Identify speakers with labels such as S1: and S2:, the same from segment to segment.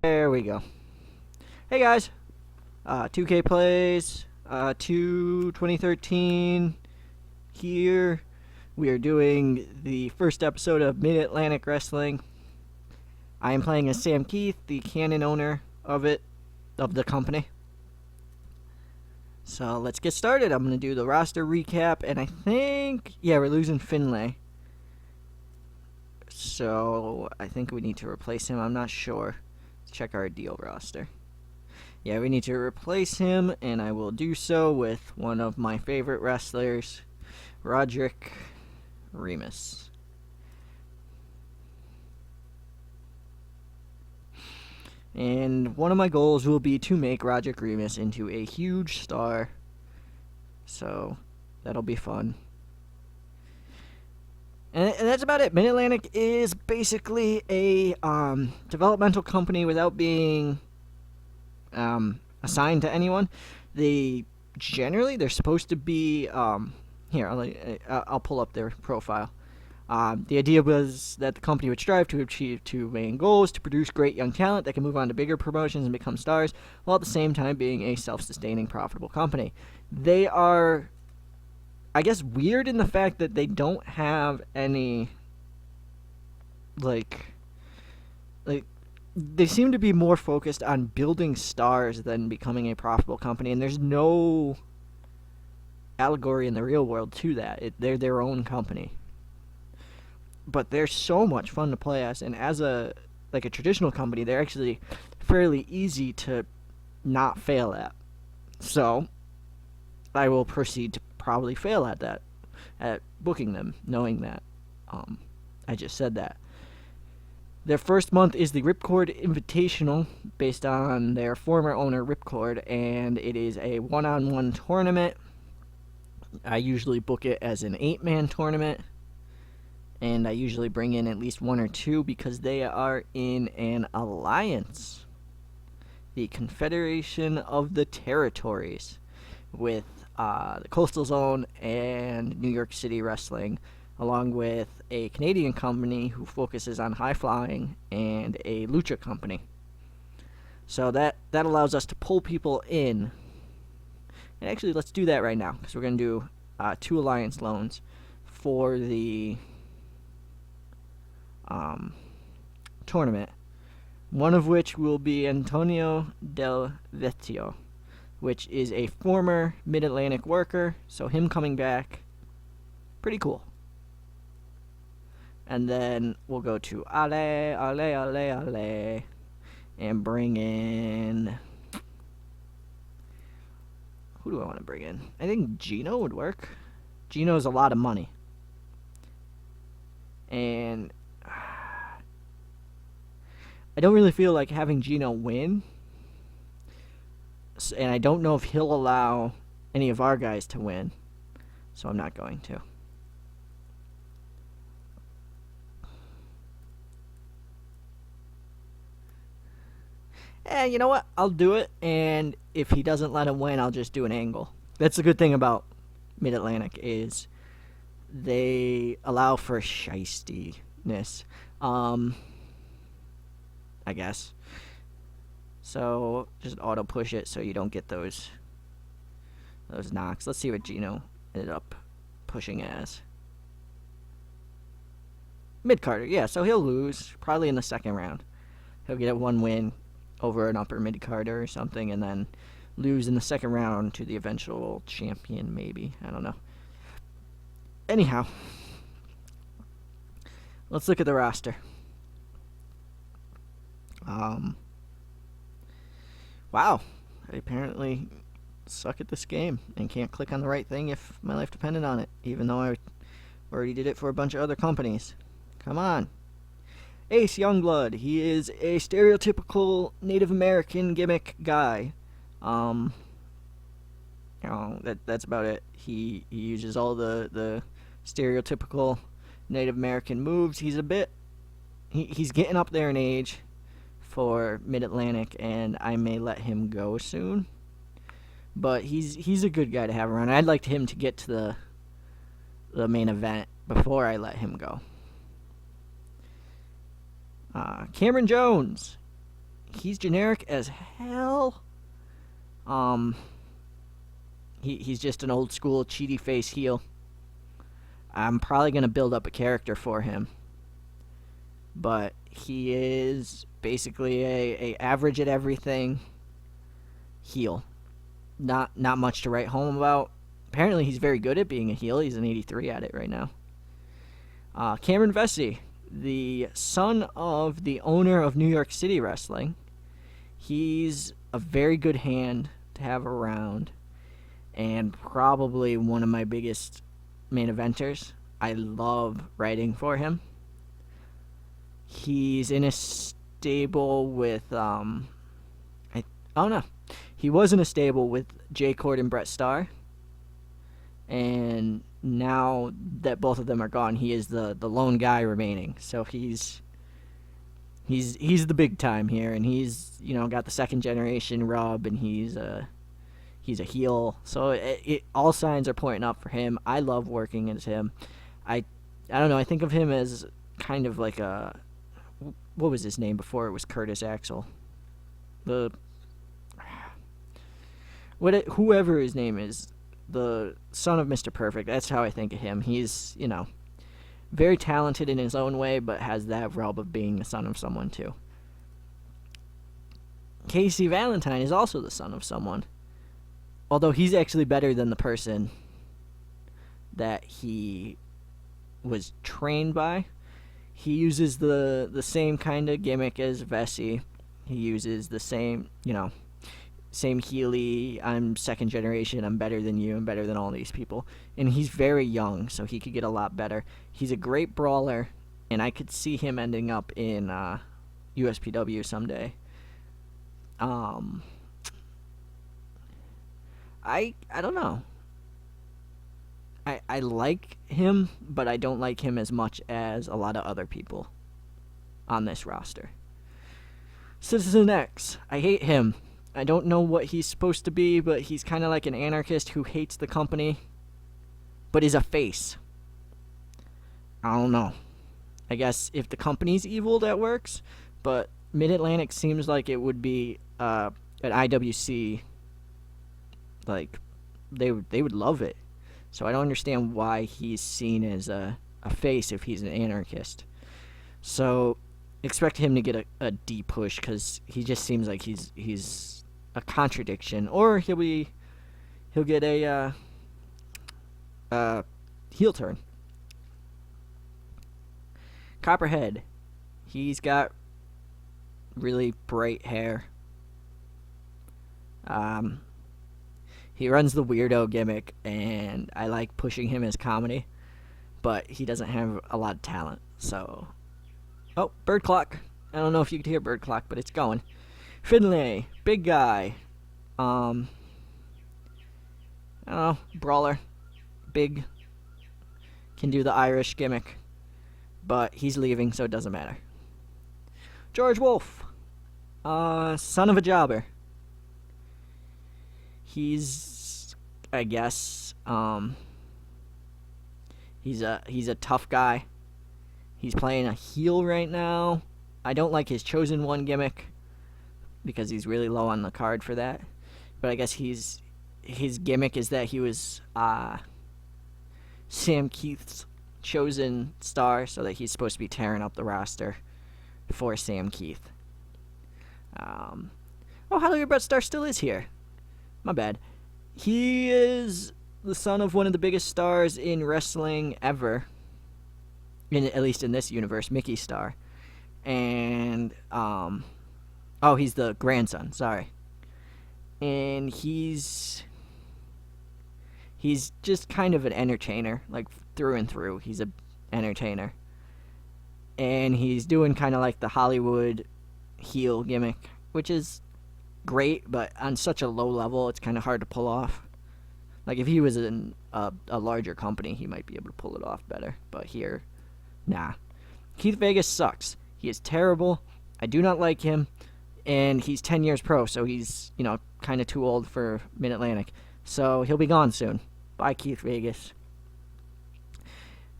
S1: There we go. Hey guys, 2K Plays, 2013 here. We are doing the first episode of Mid-Atlantic Wrestling. I am playing as Sam Keith, the canon owner of the company. So let's get started. I'm going to do the roster recap, and I think, yeah, we're losing Finlay. So I think we need to replace him. I'm not sure. Let's check our deal roster. Yeah, we need to replace him, and I will do so with one of my favorite wrestlers, Roderick Remus. And one of my goals will be to make Roderick Remus into a huge star. So that'll be fun. And that's about it. Mid-Atlantic is basically a developmental company without being assigned to anyone. They're supposed to be here. I'll pull up their profile. The idea was that the company would strive to achieve two main goals: to produce great young talent that can move on to bigger promotions and become stars, while at the same time being a self-sustaining, profitable company. They are, I guess, weird in the fact that they don't have any like they seem to be more focused on building stars than becoming a profitable company, and there's no allegory in the real world to that. They're their own company, but they're so much fun to play as, and as a traditional company, they're actually fairly easy to not fail at. So I will proceed to probably fail at that, at booking them, knowing that I just said that. Their first month is the Ripcord Invitational, based on their former owner, Ripcord, and it is a one-on-one tournament. I usually book it as an 8-man tournament, and I usually bring in at least one or two because they are in an alliance, the Confederation of the Territories, with the Coastal Zone and New York City Wrestling, along with a Canadian company who focuses on high flying and a lucha company. So that allows us to pull people in. And actually, let's do that right now, because we're going to do 2 alliance loans for the tournament. One of which will be Antonio Del Vecchio, which is a former Mid-Atlantic worker, so him coming back, pretty cool. And then we'll go to Ale, and bring in... Who do I want to bring in? I think Gino would work. Gino's a lot of money. And I don't really feel like having Gino win. And I don't know if he'll allow any of our guys to win. So I'm not going to. You know what? I'll do it, and if he doesn't let him win, I'll just do an angle. That's the good thing about Mid-Atlantic, is they allow for shystiness, I guess. So just auto push it so you don't get those knocks. Let's see what Gino ended up pushing as. Mid-Carter, yeah, so he'll lose, probably in the second round. He'll get 1 win over an upper mid-carder or something, and then lose in the second round to the eventual champion, maybe. I don't know. Anyhow, let's look at the roster. Wow, I apparently suck at this game and can't click on the right thing if my life depended on it, even though I already did it for a bunch of other companies. Come on. Ace Youngblood, he is a stereotypical Native American gimmick guy. That's about it. He uses all the stereotypical Native American moves. He's he's getting up there in age for Mid-Atlantic, and I may let him go soon. But he's a good guy to have around. I'd like him to get to the main event before I let him go. Cameron Jones. he's generic as hell. Um, he's just an old school cheaty face heel. I'm probably gonna build up a character for him, but he is basically a average at everything heel. Not much to write home about. Apparently, he's very good at being a heel. He's an 83 at it right now. Cameron Vesey, the son of the owner of New York City Wrestling. He's a very good hand to have around, and probably one of my biggest main eventers. I love writing for him. He's in a stable with he was in a stable with Jay Cord and Brett Starr, and now that both of them are gone, he is the lone guy remaining. So he's the big time here, and he's got the second generation rub, and he's a heel. So all signs are pointing up for him. I love working as him. I don't know. I think of him as kind of like a, what was his name before it was Curtis Axel? Whoever his name is, the son of Mr. Perfect. That's how I think of him. He's, very talented in his own way, but has that rub of being the son of someone too. Casey Valentine is also the son of someone, although he's actually better than the person that he was trained by. He uses the same kind of gimmick as Vesey. He uses the same, same Healy, I'm second generation, I'm better than you, I'm better than all these people. And he's very young, so he could get a lot better. He's a great brawler, and I could see him ending up in USPW someday. I don't know. I like him, but I don't like him as much as a lot of other people on this roster. Citizen X, I hate him. I don't know what he's supposed to be, but he's kind of like an anarchist who hates the company, but is a face. I don't know. I guess if the company's evil, that works, but Mid-Atlantic seems like it would be an IWC, like, they would love it. So I don't understand why he's seen as a face if he's an anarchist. So expect him to get a D push, because he just seems like he's a contradiction, or he'll get a heel turn. Copperhead, he's got really bright hair. He runs the weirdo gimmick, and I like pushing him as comedy, but he doesn't have a lot of talent. So, bird clock. I don't know if you could hear bird clock, but it's going. Finlay, big guy. I don't know, brawler, big, can do the Irish gimmick, but he's leaving, so it doesn't matter. George Wolf, son of a jobber. He's, I guess, he's a tough guy. He's playing a heel right now. I don't like his Chosen One gimmick, because he's really low on the card for that. But I guess his gimmick is that he was Sam Keith's chosen star, so that he's supposed to be tearing up the roster for Sam Keith. Hallelujah, Brett Starr still is here. My bad. He is the son of one of the biggest stars in wrestling ever, at least in this universe, Mickey Starr. And he's the grandson, sorry. And he's just kind of an entertainer, like through and through. He's an entertainer. And he's doing kind of like the Hollywood heel gimmick, which is great, but on such a low level, it's kind of hard to pull off. Like, if he was in a larger company, he might be able to pull it off better. But here, nah. Keith Vegas sucks. He is terrible. I do not like him. And he's 10 years pro, so he's, kind of too old for Mid-Atlantic. So he'll be gone soon. Bye, Keith Vegas.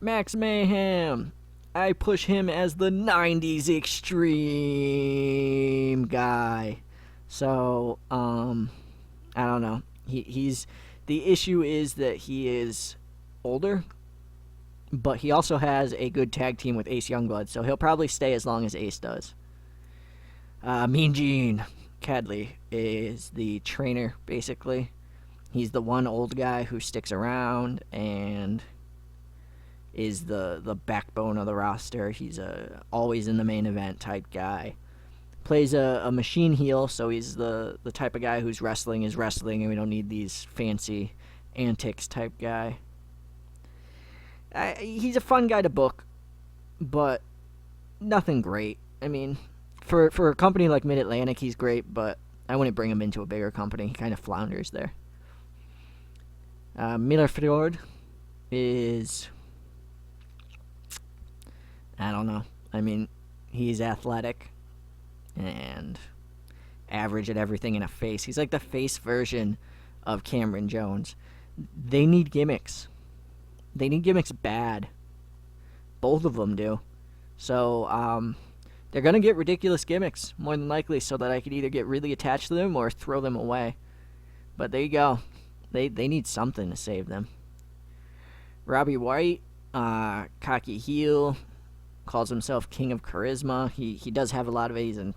S1: Max Mayhem. I push him as the 90s extreme guy. So, I don't know. He's the issue is that he is older, but he also has a good tag team with Ace Youngblood, so he'll probably stay as long as Ace does. Mean Gene Cadley is the trainer, basically. He's the one old guy who sticks around and is the backbone of the roster. He's a always in the main event type guy. Plays a machine heel, so he's the type of guy whose wrestling is wrestling, and we don't need these fancy antics type guy. He's a fun guy to book, but nothing great. I mean, for a company like Mid-Atlantic, he's great, but I wouldn't bring him into a bigger company. He kind of flounders there. Miller Fjord is... I don't know. I mean, he's athletic and average at everything in a face. He's like the face version of Cameron Jones. They need gimmicks. They need gimmicks bad. Both of them do. So, they're going to get ridiculous gimmicks, more than likely, so that I could either get really attached to them or throw them away. But there you go. They need something to save them. Robbie White, cocky heel, calls himself King of Charisma. He does have a lot of it.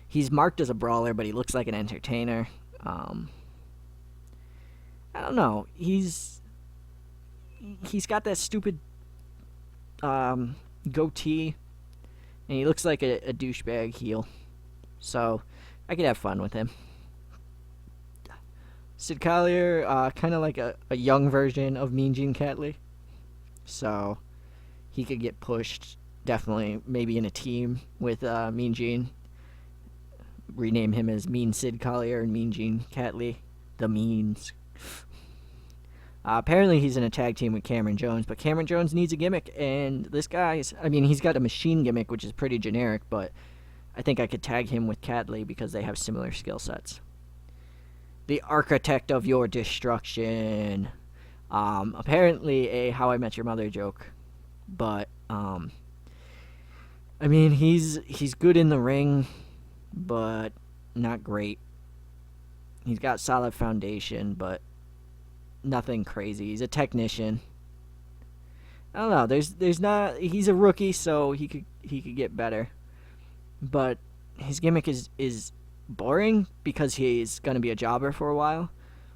S1: He's marked as a brawler, but he looks like an entertainer. I don't know. He's got that stupid goatee, and he looks like a douchebag heel. So I could have fun with him. Sid Collier, kind of like a young version of Mean Gene Catley. So he could get pushed, definitely, maybe in a team with Mean Gene. Rename him as Mean Sid Collier and Mean Gene Catley. The Means. Apparently he's in a tag team with Cameron Jones, but Cameron Jones needs a gimmick, and this guy's... I mean, he's got a machine gimmick, which is pretty generic, but I think I could tag him with Catley because they have similar skill sets. The Architect of Your Destruction. Apparently a How I Met Your Mother joke, but, I mean, he's good in the ring, but not great. He's got solid foundation, but nothing crazy. He's a technician. I don't know. There's not. He's a rookie, so he could get better. But his gimmick is boring because he's gonna be a jobber for a while.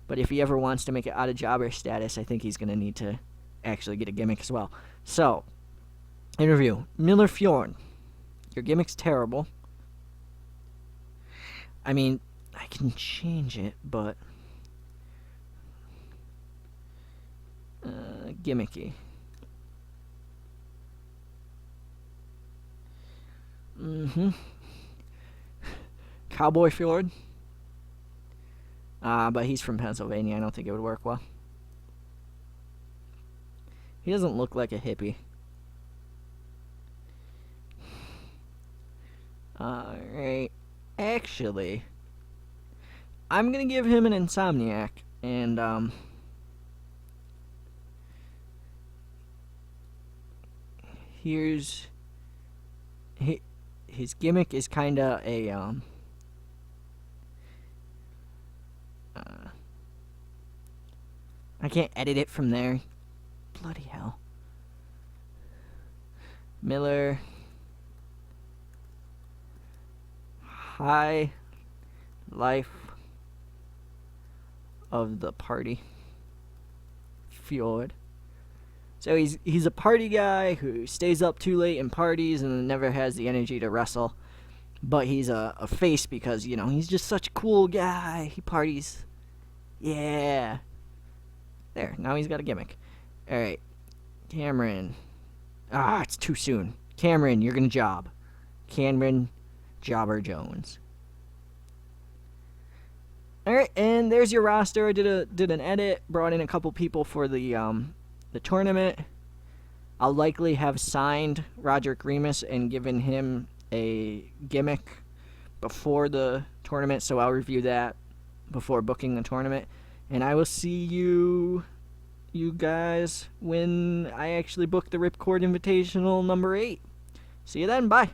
S1: But if he ever wants to make it out of jobber status, I think he's gonna need to actually get a gimmick as well. So, interview Miller Fjord. Your gimmick's terrible. I mean, I can change it, but gimmicky. Cowboy Fjord. But he's from Pennsylvania. I don't think it would work well. He doesn't look like a hippie. Alright. Actually, I'm gonna give him an Insomniac. And, here's... His gimmick is kinda a, I can't edit it from there. Bloody hell. Miller. High life of the party. Fjord. So he's a party guy who stays up too late in parties and never has the energy to wrestle. But he's a face because, you know, he's just such a cool guy. He parties. Yeah. There, now he's got a gimmick. Alright. Cameron. It's too soon. Cameron, you're gonna job. Cameron Jobber Jones. Alright, and there's your roster. I did an edit, brought in a couple people for the tournament. I'll likely have signed Roderick Remus and given him a gimmick before the tournament, so I'll review that before booking the tournament. And I will see you you guys when I actually book the Ripcord Invitational number 8. See you then. Bye.